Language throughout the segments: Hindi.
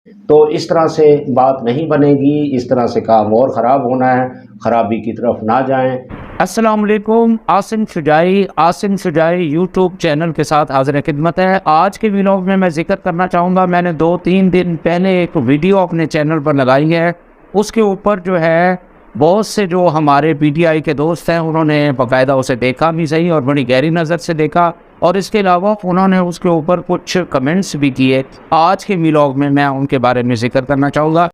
तो इस तरह से बात नहीं बनेगी, इस तरह से काम और ख़राब होना है, ख़राबी की तरफ ना जाएँ। अस्सलाम वालेकुम। आसिम शुजाई यूट्यूब चैनल के साथ हाज़िर खिदमत है। आज के व्लॉग में मैं ज़िक्र करना चाहूँगा, मैंने 2-3 दिन पहले एक वीडियो अपने चैनल पर लगाई है। उसके ऊपर जो है बहुत से जो हमारे पीटीआई के दोस्त हैं उन्होंने बाकायदा उसे देखा भी सही और बड़ी गहरी नज़र से देखा, और इसके अलावा उन्होंने उसके ऊपर कुछ कमेंट्स भी किए। आज के व्लॉग में मैं उनके बारे में ज़िक्र करना चाहूँगा।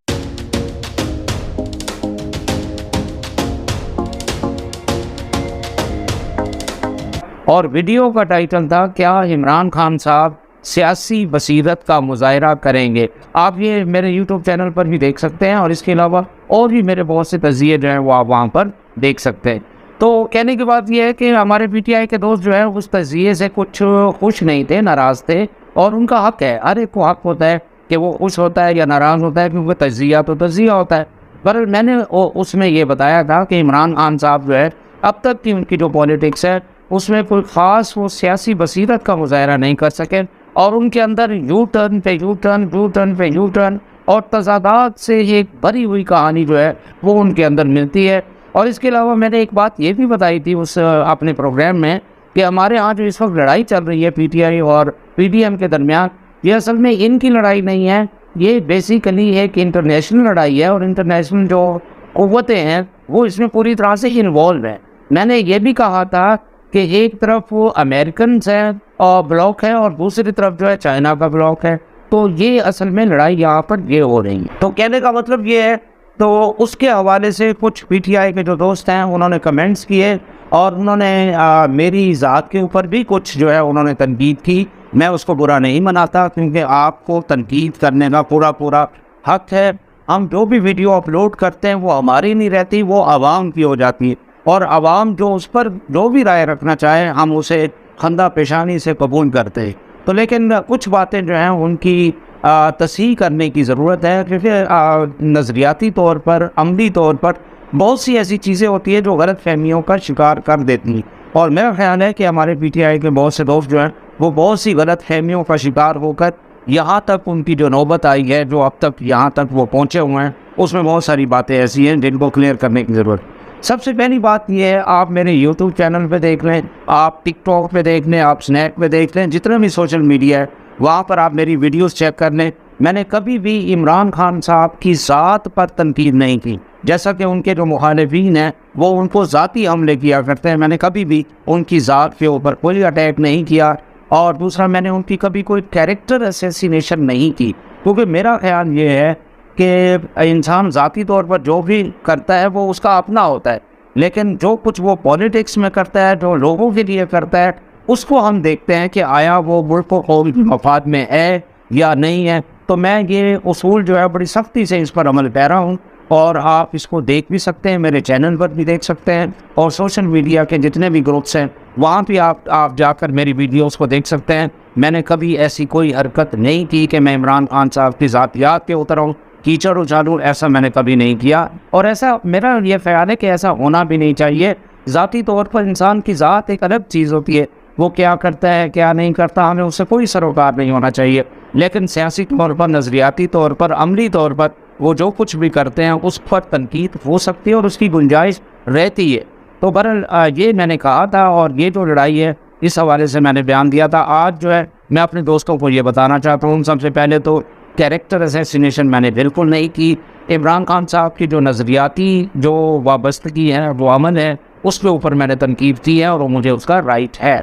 और वीडियो का टाइटल था, क्या इमरान खान साहब सियासी बसीरत का मुज़ाहिरा करेंगे। आप ये मेरे यूट्यूब चैनल पर भी देख सकते हैं, और इसके अलावा और भी मेरे बहुत से तज़किरे जो हैं वो आप वहाँ पर देख सकते हैं। तो कहने की बात यह है कि हमारे पीटीआई के दोस्त जो हैं उस तज़किरे से कुछ खुश नहीं थे, नाराज़ थे, और उनका हक़ है, हर एक को हक़ होता है कि वो खुश होता है या नाराज़ होता है, क्योंकि तज़किया तो तज़किया होता है। पर मैंने उसमें ये बताया था कि इमरान खान साहब जो है अब तक की उनकी जो पॉलिटिक्स है उसमें कोई ख़ास वो सियासी बसीरत का मुज़ाहिरा नहीं कर सके, और उनके अंदर यू टर्न पे यू टर्न, यू टर्न पे यू टर्न और तज़ादात से एक भरी हुई कहानी जो है वो उनके अंदर मिलती है। और इसके अलावा मैंने एक बात ये भी बताई थी उस अपने प्रोग्राम में कि हमारे यहाँ जो इस वक्त लड़ाई चल रही है पीटीआई और पीडीएम के दरमियान, ये असल में इनकी लड़ाई नहीं है, ये बेसिकली एक इंटरनेशनल लड़ाई है, और इंटरनेशनल जो क़ुव्वतें हैं वो इसमें पूरी तरह से इन्वॉल्व हैं। मैंने ये भी कहा था कि एक तरफ वो अमेरिकन है और ब्लॉक है, और दूसरी तरफ जो है चाइना का ब्लॉक है। तो ये असल में लड़ाई यहाँ पर ये हो रही है। तो कहने का मतलब ये है, तो उसके हवाले से कुछ पीटीआई के जो दोस्त हैं उन्होंने कमेंट्स किए, और उन्होंने मेरी ज़ात के ऊपर भी कुछ जो है उन्होंने तनकीद की। मैं उसको बुरा नहीं मनाता, क्योंकि आपको तनकीद करने का पूरा हक़ है। हम जो भी वीडियो अपलोड करते हैं वो हमारी नहीं रहती, वो आवाम की हो जाती है, और आवाम जो उस पर जो भी राय रखना चाहे हम उसे खंदा पेशानी से कबूल करते हैं। तो लेकिन कुछ बातें जो हैं उनकी तस्हीह करने की ज़रूरत है, क्योंकि नज़रियाती तौर पर, अमली तौर पर बहुत सी ऐसी चीज़ें होती हैं जो गलत फहमियों का शिकार कर देती हैं। और मेरा ख्याल है कि हमारे पीटीआई के बहुत से दोस्त जो हैं वो बहुत सी गलत फहमियों का शिकार होकर यहाँ तक उनकी जो नौबत आई है, जो अब तक यहाँ तक वो पहुँचे हुए हैं, उसमें बहुत सारी बातें ऐसी हैं जिनको क्लियर करने की ज़रूरत है। सबसे पहली बात यह है, आप मेरे यूट्यूब चैनल पे देख लें, आप टिकटॉक पे देख लें, आप स्नैप पे देख लें, जितना भी सोशल मीडिया है वहाँ पर आप मेरी वीडियोस चेक कर लें। मैंने कभी भी इमरान खान साहब की ज़ात पर तनकीद नहीं की। जैसा कि उनके जो मुखालिफिन हैं वो उनको ज़ाती हमले किया करते हैं, मैंने कभी भी उनकी ज़ात के ऊपर कोई अटैक नहीं किया। और दूसरा, मैंने उनकी कभी कोई कैरेक्टर असैसिनेशन नहीं की, क्योंकि मेरा ख्याल ये है कि इंसान ज़ाती तौर पर जो भी करता है वो उसका अपना होता है, लेकिन जो कुछ वो पॉलिटिक्स में करता है, जो लोगों के लिए करता है, उसको हम देखते हैं कि आया वो मुल्क व कौम के मफाद में है या नहीं है। तो मैं ये उसूल जो है बड़ी सख्ती से इस पर अमल पैरा हूँ, और आप इसको देख भी सकते हैं, मेरे चैनल पर भी देख सकते हैं, और सोशल मीडिया के जितने भी ग्रुप्स हैं वहाँ भी आप जाकर मेरी वीडियोस को देख सकते हैं। मैंने कभी ऐसी कोई हरकत नहीं की कि मैं इमरान खान साहब की ज़ातियात पे उतर आऊँ, कीचड़ उछालूँ, ऐसा मैंने कभी नहीं किया। और ऐसा मेरा ये ख्याल है कि ऐसा होना भी नहीं चाहिए। ज़ाती तौर पर इंसान की ज़ात एक अलग चीज़ होती है, वो क्या करता है क्या नहीं करता हमें उससे कोई सरोकार नहीं होना चाहिए, लेकिन सियासी तौर पर, नज़रियाती तौर पर, अमली तौर पर वो जो कुछ भी करते हैं उस पर तनकीद हो सकती है और उसकी गुंजाइश रहती है। तो बहरहाल ये मैंने कहा था, और ये जो लड़ाई है इस हवाले से मैंने बयान दिया था। आज जो है मैं अपने दोस्तों को ये बताना चाहता हूँ, सबसे पहले तो कैरेक्टर असैसिनेशन मैंने बिल्कुल नहीं की। इमरान खान साहब की जो नज़रियाती जो वाबस्तगी है, वो अमल है, उसके ऊपर मैंने तनकीद की है, और वो मुझे उसका राइट है।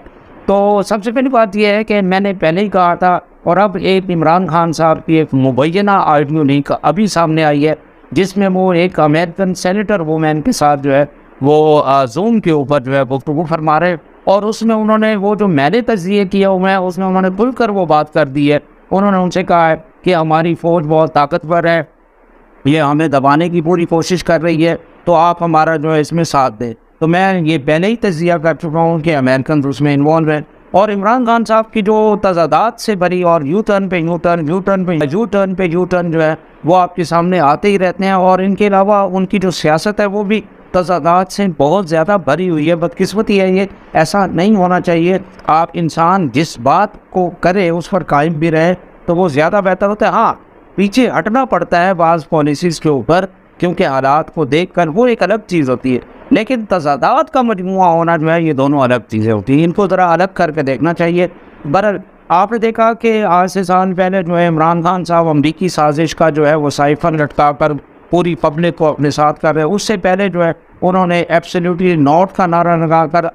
तो सबसे पहली बात यह है कि मैंने पहले ही कहा था, और अब एक इमरान खान साहब की एक मुबैना ऑडियो लीक अभी सामने आई है, जिसमें वो एक अमेरिकन सेनेटर वूमेन के साथ जो है वो जूम के ऊपर जो है गुफ्तगू फरमा रहे, और उसमें उन्होंने वो जो मैंने तज़किया किया हुआ है उसमें उन्होंने खुलकर वो बात कर दी है। उन्होंने उनसे कहा है कि हमारी फ़ौज बहुत ताकतवर है, ये हमें दबाने की पूरी कोशिश कर रही है, तो आप हमारा जो है इसमें साथ दें। तो मैं ये पहले ही तज़किया कर चुका हूँ कि अमेरिकन उसमें इन्वॉल्व हैं, और इमरान खान साहब की जो तज़ादात से भरी और यू टर्न पे यू टर्न, यू टर्न पे यू टर्न पे यू टर्न जो है वो आपके सामने आते ही रहते हैं। और इनके अलावा उनकी जो सियासत है वो भी तज़ादात से बहुत ज़्यादा भरी हुई है। बदकिस्मती है ये, ऐसा नहीं होना चाहिए। आप इंसान जिस बात को करे उस पर कायम भी रहे तो वो ज़्यादा बेहतर होता है। हाँ, पीछे हटना पड़ता है बाज़ पॉलिसीज़ के ऊपर, क्योंकि हालात को देखकर वो एक अलग चीज़ होती है। लेकिन तज़ादात का मजमुआ होना जो है, ये दोनों अलग चीज़ें होती हैं, इनको ज़रा अलग करके देखना चाहिए। बहरहाल आपने देखा कि आज से साल पहले जो है इमरान खान साहब अमरीकी साजिश का जो है वो साइफन लटका कर पूरी पब्लिक को अपने साथ कर रहे हैं। उससे पहले जो है उन्होंने एब्सोल्युटली नॉट का नारा लगाकर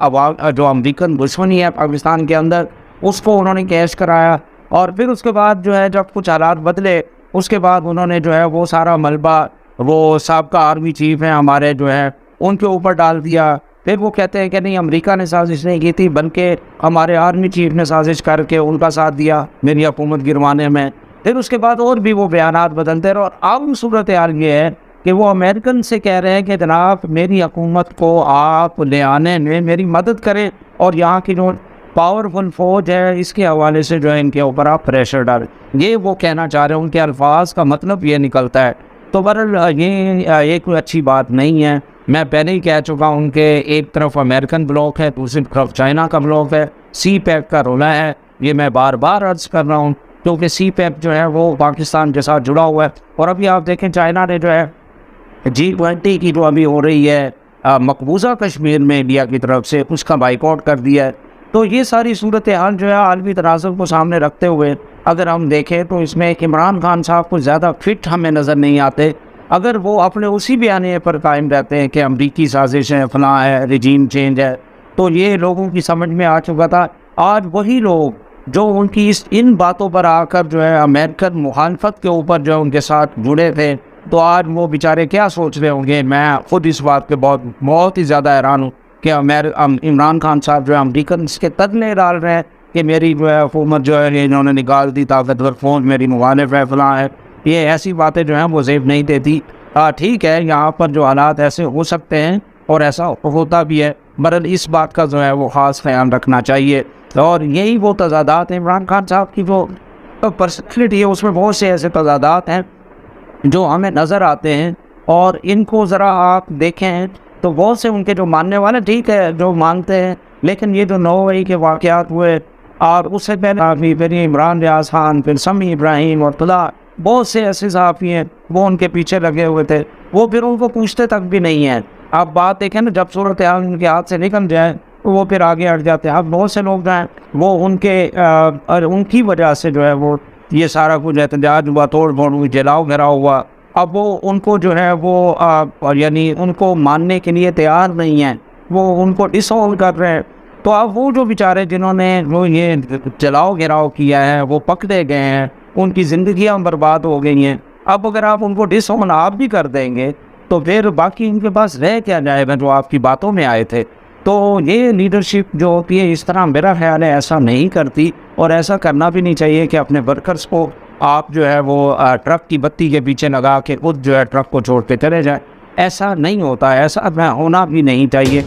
जो अमेरिकन दुश्मनी है पाकिस्तान के अंदर, उसको उन्होंने कैश कराया। और फिर उसके बाद जो है जब कुछ हालात बदले, उसके बाद उन्होंने जो है वो सारा मलबा वो साबका आर्मी चीफ हैं हमारे जो है उनके ऊपर डाल दिया। फिर वो कहते हैं कि नहीं, अमेरिका ने साजिश नहीं की थी, बल्कि हमारे आर्मी चीफ ने साजिश करके उनका साथ दिया मेरी हुकूमत गिरवाने में। फिर उसके बाद और भी वो बयानात बदलते रहे। और अब सूरत हाल ये है कि वो अमेरिकन से कह रहे हैं कि जनाब मेरी हुकूमत को आप ले आने में मेरी मदद करें, और यहाँ की जो पावरफुल फौज है इसके हवाले से जो है इनके ऊपर आप प्रेशर डालें। ये वो कहना चाह रहे हैं, उनके अल्फाज का मतलब ये निकलता है। तो बहरहाल ये कोई अच्छी बात नहीं है। मैं पहले ही कह चुका हूँ कि एक तरफ अमेरिकन ब्लॉक है, दूसरी तरफ चाइना का ब्लॉक है, सी पैक का रोला है। ये मैं बार बार अर्ज़ कर रहा हूँ, क्योंकि सी पैक जो है वो पाकिस्तान के साथ जुड़ा हुआ है। और अभी आप देखें चाइना ने जो है G20 की जो अभी हो रही है मकबूजा कश्मीर में इंडिया की तरफ से, उसका बाइकआउट कर दिया है। तो ये सारी सूरत हाल जो है आलमी तनाज़ुर को सामने रखते हुए अगर हम देखें तो इसमें इमरान खान साहब को ज़्यादा फिट हमें नज़र नहीं आते। अगर वो अपने उसी बयाने पर कायम रहते हैं कि अमरीकी साजिश है, फलां है, रिजीम चेंज है, तो ये लोगों की समझ में आ चुका था। आज वही लोग जो उनकी इन बातों पर आकर जो है अमेरिकन मुखालफत के ऊपर जो उनके साथ जुड़े थे, तो आज वो बेचारे क्या सोच रहे होंगे। मैं खुद इस बात पे बहुत ही ज़्यादा हैरान हूँ कि इमरान खान साहब जो है अमरीकन इसके तरले डाल रहे हैं कि मेरी जो है हुकूमत जो है इन्होंने निकाल दी, ताकतवर फौज मेरी मुखालिफ है, फलां है। ये ऐसी बातें जो हैं वो जेब नहीं देती। ठीक है, यहाँ पर जो हालात ऐसे हो सकते हैं और ऐसा होता भी है, बहरहाल इस बात का जो है वो ख़ास ख्याल रखना चाहिए। और यही वो तज़ादात हैं इमरान खान साहब की जो पर्सनैलिटी है, उसमें बहुत से ऐसे तज़ादात हैं जो हमें नज़र आते हैं। और इनको ज़रा आप देखें तो बहुत से उनके जो मानने वाले ठीक है जो मानते हैं, लेकिन ये जो 9 मई के वाक़यात हुए और उससे पहले फिर इमरान रियाज खान, फिर समी इब्राहिम और तला बहुत से ऐसे सहाफ़ी हैं वो उनके पीछे लगे हुए थे, वो फिर उनको पूछते तक भी नहीं हैं। आप बात देखें ना, जब सूरत हाल उनके हाथ से निकल जाए तो वो फिर आगे हट जाते हैं। अब बहुत से लोग जो हैं वो उनकी वजह से जो है वो ये सारा कुछ एहतजाज हुआ, तोड़ फोड़ हुई, जलाओ घेराव हुआ। अब वो उनको जो है वो यानी उनको मानने के लिए तैयार नहीं हैं, वो उनको डिसऑन कर रहे हैं। तो अब वो जो बेचारे जिन्होंने वो ये जलाओ घेराव किया है वो पकड़े गए हैं, उनकी ज़िंदगियां बर्बाद हो गई हैं। अब अगर आप उनको डिसऑन आप भी कर देंगे तो फिर बाकी उनके पास रह क्या जाएगा जो आपकी बातों में आए थे। तो ये लीडरशिप जो होती है इस तरह मेरा ख्याल है ऐसा नहीं करती, और ऐसा करना भी नहीं चाहिए कि अपने वर्कर्स को आप जो है वो ट्रक की बत्ती के पीछे लगा के खुद जो है ट्रक को छोड़ के चले जाए। ऐसा नहीं होता है, ऐसा होना भी नहीं चाहिए।